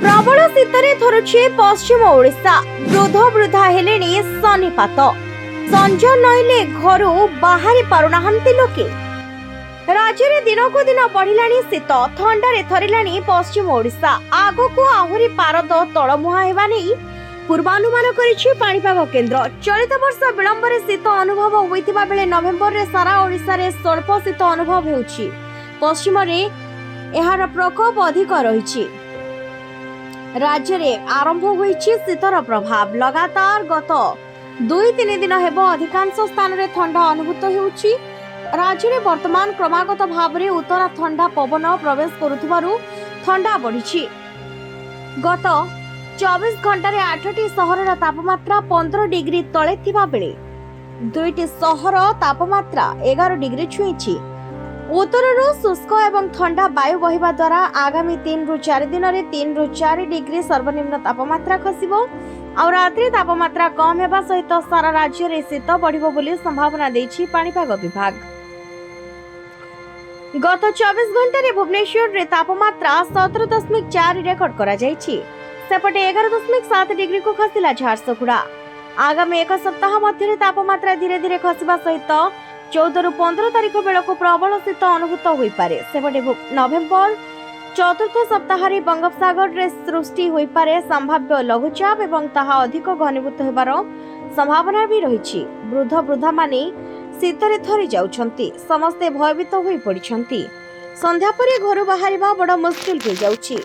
प्रबल शीतरे थरुछि पश्चिम ओडिशा वृद्ध वृद्धा हेलेनी शनिपात संज नईले घर बाहरी पारुनाहांती लोके राज्य में दिनकू दिन बढ़िलानी शीत थंडारे थरिलानी पश्चिम ओडिशा आगकू आहुरी पारद तलमुहा हेबा नहीं पूर्वानुमान करिछि पाणीपाग केन्द्र। चलित वर्ष विलंबरे शीत अनुभव होइतिबा बेले नवेम्बर रे सारा ओडिशा रे स्वल्प शीत अनुभव हेउछि। पश्चिम रे एहार प्रकोप अधिक रहिछि। राज्य में आरंभ होइछि शीतर प्रभाव लगातार गत 2-3 दिन हेबो अधिकांश स्थान रे ठंडा अनुभूत हेउछि। राज्य में वर्तमान क्रमागत भाव में उत्तरा ठंडा पवन प्रवेश करुथिबारु ठंडा बढ़िछि। गत 24 घंटा रे 8टी सहरर तापमात्रा 15 डिग्री तले थिबा बेले 2टी सहर तापमात्रा 11 डिग्री छुईछि। उत्तरରୁ शुष्क एवं ठंडा वायु बहिबा द्वारा आगामी 3 ରୁ 4 दिन रे 3 ରୁ 4 डिग्री सर्वनिम्न तापमात्रा खसिबो और रात्रि तापमात्रा कम हेबा सहित सारा राज्य रे शीत बढ़िबो बोली संभावना दैछि पाणीपाग विभाग। गत 24 घंटा रे भुवनेश्वर रे तापमात्रा 17.4 रेकर्ड करा जायछि। सेपटे 11.7 डिग्री को खसिला झारसुगुड़ा। आगामी एक सप्ताह मध्य तापमात्रा धीरे धीरे खसिबा सहित 14 ରୁ 15 तारिख बेलू प्रबल शीत अनुभूत हो पारे। सेपटे नवेम्बर चतुर्थ सप्ताह बंगोपसागर रे सृष्टि हो पारे संभाव्य लघुचाप एवं ताहा अधिक घनीभूत होबार संभावना भी रही। वृद्ध वृद्धा माने शीतरे थरी जाउछंती। समस्ते भयभीत होई पड़िछंती। संध्या परे घर बाहरिबा बड़ मुश्किल हो जाउछि।